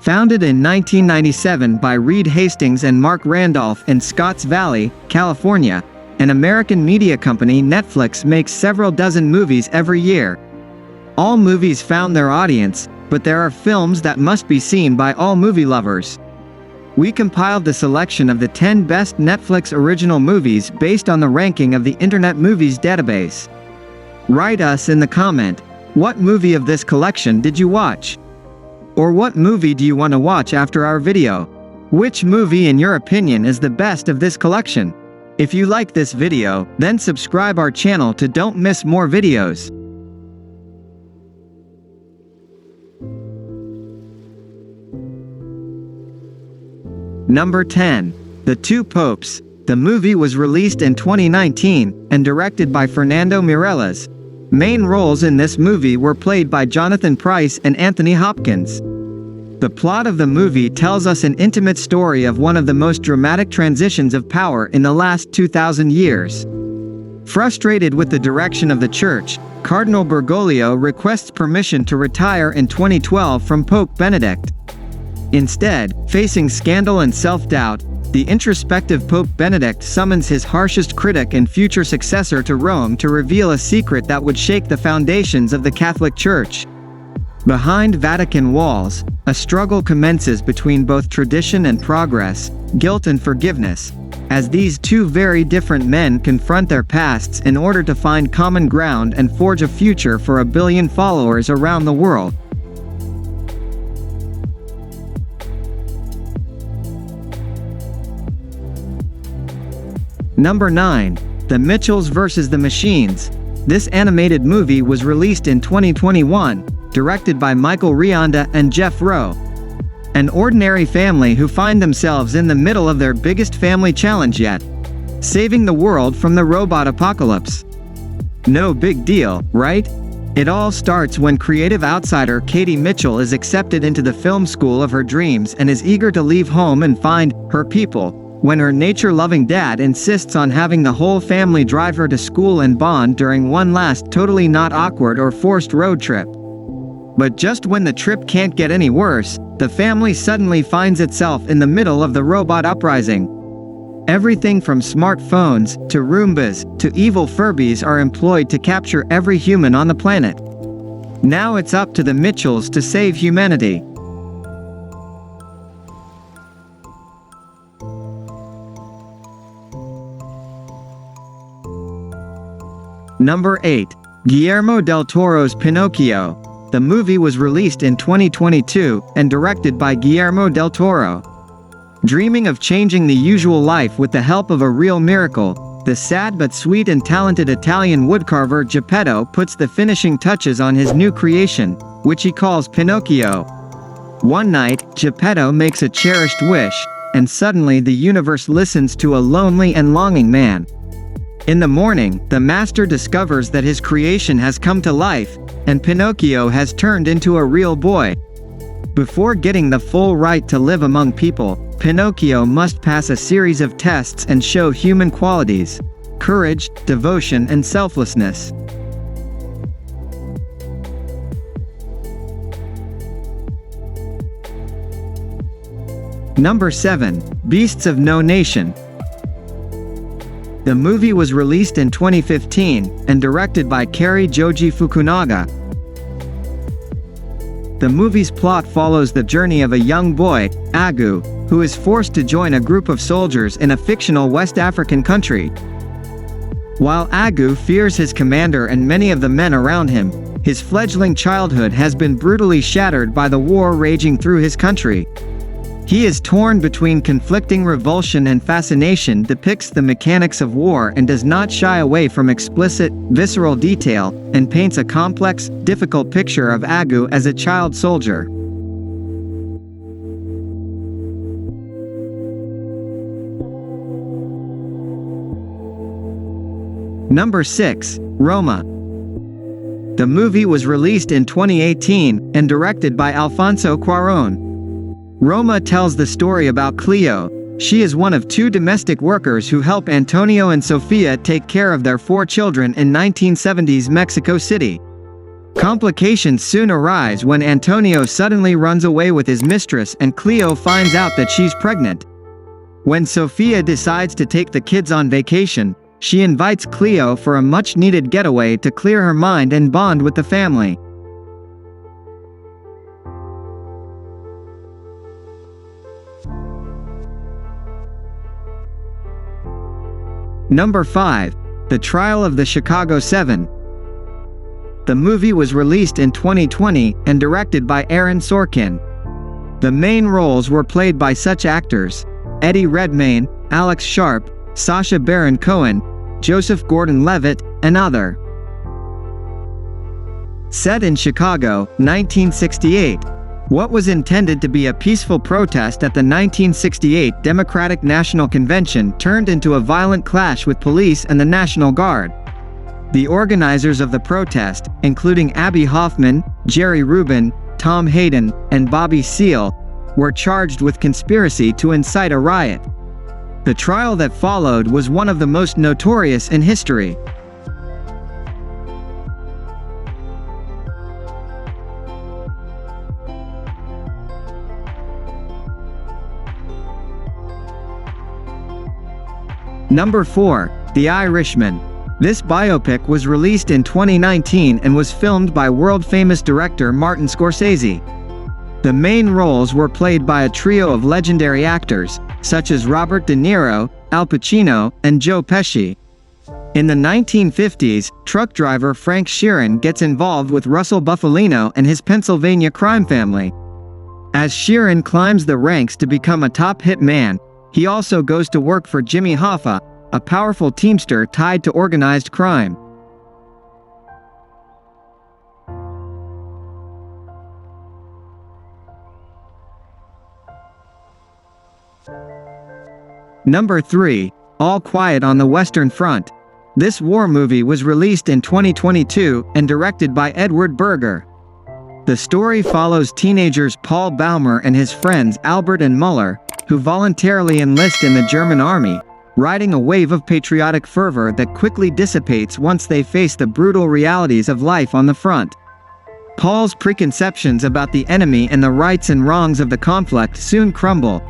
Founded in 1997 by Reed Hastings and Mark Randolph in Scotts Valley, California, an American media company, Netflix makes several dozen movies every year. All movies found their audience, but there are films that must be seen by all movie lovers. We compiled the selection of the 10 best Netflix original movies based on the ranking of the Internet Movies database. Write us in the comment, what movie of this collection did you watch? Or what movie do you want to watch after our video? Which movie in your opinion is the best of this collection? If you like this video, then subscribe our channel to don't miss more videos. Number 10. The Two Popes. The movie was released in 2019 and directed by Fernando Meirelles. Main roles in this movie were played by Jonathan Pryce and Anthony Hopkins. The plot of the movie tells us an intimate story of one of the most dramatic transitions of power in the last 2,000 years. Frustrated with the direction of the church, Cardinal Bergoglio requests permission to retire in 2012 from Pope Benedict. Instead, facing scandal and self-doubt, the introspective Pope Benedict summons his harshest critic and future successor to Rome to reveal a secret that would shake the foundations of the Catholic Church. Behind Vatican walls, a struggle commences between both tradition and progress, guilt and forgiveness, as these two very different men confront their pasts in order to find common ground and forge a future for 1 billion followers around the world. Number 9. The Mitchells vs. the Machines. This animated movie was released in 2021, directed by Michael Rianda and Jeff Rowe. An ordinary family who find themselves in the middle of their biggest family challenge yet: saving the world from the robot apocalypse. No big deal, right? It all starts when creative outsider Katie Mitchell is accepted into the film school of her dreams and is eager to leave home and find her people, when her nature-loving dad insists on having the whole family drive her to school and bond during one last totally not awkward or forced road trip. But just when the trip can't get any worse, the family suddenly finds itself in the middle of the robot uprising. Everything from smartphones, to Roombas, to evil Furbies are employed to capture every human on the planet. Now it's up to the Mitchells to save humanity. Number 8. Guillermo del Toro's Pinocchio. The movie was released in 2022 and directed by Guillermo del Toro. Dreaming of changing the usual life with the help of a real miracle, the sad but sweet and talented Italian woodcarver Geppetto puts the finishing touches on his new creation, which he calls Pinocchio. One night, Geppetto makes a cherished wish, and suddenly the universe listens to a lonely and longing man. In the morning, the master discovers that his creation has come to life, and Pinocchio has turned into a real boy. Before getting the full right to live among people, Pinocchio must pass a series of tests and show human qualities: courage, devotion, and selflessness. Number 7. Beasts of No Nation. The movie was released in 2015 and directed by Cary Joji Fukunaga. The movie's plot follows the journey of a young boy, Agu, who is forced to join a group of soldiers in a fictional West African country. While Agu fears his commander and many of the men around him, his fledgling childhood has been brutally shattered by the war raging through his country. He is torn between conflicting revulsion and fascination, depicts the mechanics of war and does not shy away from explicit, visceral detail, and paints a complex, difficult picture of Agu as a child soldier. Number 6. Roma. The movie was released in 2018 and directed by Alfonso Cuarón. Roma tells the story about Cleo. She is one of 2 domestic workers who help Antonio and Sofia take care of their 4 children in 1970s Mexico City. Complications soon arise when Antonio suddenly runs away with his mistress and Cleo finds out that she's pregnant. When Sophia decides to take the kids on vacation, she invites Cleo for a much-needed getaway to clear her mind and bond with the family. Number 5. The Trial of the Chicago 7. The movie was released in 2020 and directed by Aaron Sorkin. The main roles were played by such actors: Eddie Redmayne, Alex Sharp, Sacha Baron Cohen, Joseph Gordon-Levitt, and other. Set in Chicago, 1968. What was intended to be a peaceful protest at the 1968 Democratic National Convention turned into a violent clash with police and the National Guard. The organizers of the protest, including Abby Hoffman, Jerry Rubin, Tom Hayden, and Bobby Seale, were charged with conspiracy to incite a riot. The trial that followed was one of the most notorious in history. Number 4. The Irishman. This biopic was released in 2019 and was filmed by world-famous director Martin Scorsese. The main roles were played by a trio of legendary actors, such as Robert De Niro, Al Pacino, and Joe Pesci. In the 1950s, truck driver Frank Sheeran gets involved with Russell Bufalino and his Pennsylvania crime family. As Sheeran climbs the ranks to become a top hit man, he also goes to work for Jimmy Hoffa, a powerful teamster tied to organized crime. Number 3. All Quiet on the Western Front. This war movie was released in 2022 and directed by Edward Berger. The story follows teenagers Paul Baumer and his friends Albert and Muller, who voluntarily enlist in the German army, riding a wave of patriotic fervor that quickly dissipates once they face the brutal realities of life on the front. Paul's preconceptions about the enemy and the rights and wrongs of the conflict soon crumble.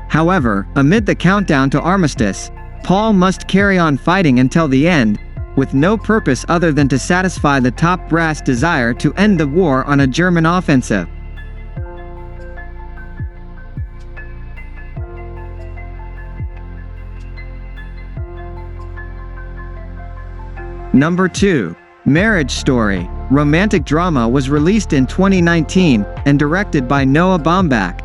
However, amid the countdown to armistice, Paul must carry on fighting until the end, with no purpose other than to satisfy the top brass desire to end the war on a German offensive. Number 2. Marriage Story. Romantic drama was released in 2019 and directed by Noah Baumbach.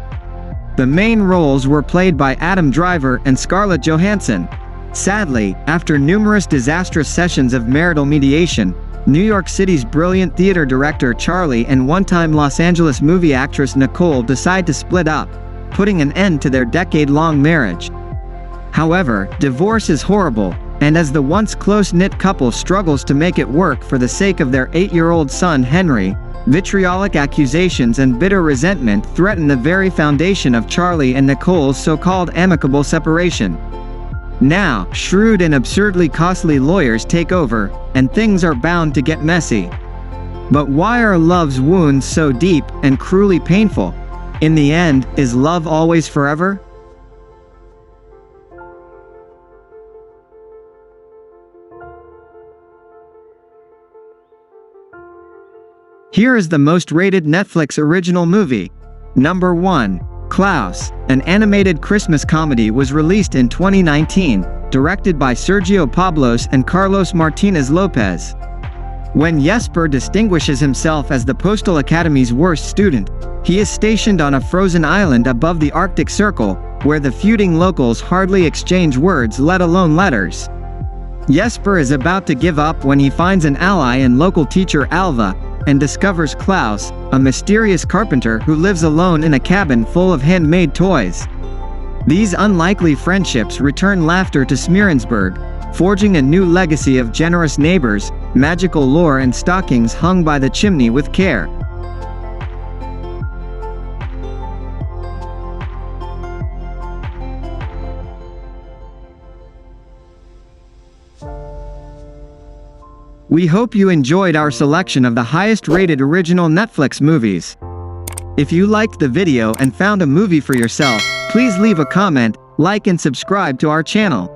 The main roles were played by Adam Driver and Scarlett Johansson. Sadly, after numerous disastrous sessions of marital mediation, New York City's brilliant theater director Charlie and one-time Los Angeles movie actress Nicole decide to split up, putting an end to their decade-long marriage. However, divorce is horrible, and as the once close-knit couple struggles to make it work for the sake of their 8-year-old son Henry, vitriolic accusations and bitter resentment threaten the very foundation of Charlie and Nicole's so-called amicable separation. Now, shrewd and absurdly costly lawyers take over, and things are bound to get messy. But why are love's wounds so deep and cruelly painful? In the end, is love always forever? Here is the most rated Netflix original movie. Number 1. Klaus, an animated Christmas comedy, was released in 2019, directed by Sergio Pablos and Carlos Martinez Lopez. When Jesper distinguishes himself as the Postal Academy's worst student, he is stationed on a frozen island above the Arctic Circle, where the feuding locals hardly exchange words, let alone letters. Jesper is about to give up when he finds an ally in local teacher Alva, and discovers Klaus, a mysterious carpenter who lives alone in a cabin full of handmade toys. These unlikely friendships return laughter to Smearensburg, forging a new legacy of generous neighbors, magical lore and stockings hung by the chimney with care. We hope you enjoyed our selection of the highest-rated original Netflix movies. If you liked the video and found a movie for yourself, please leave a comment, like and subscribe to our channel.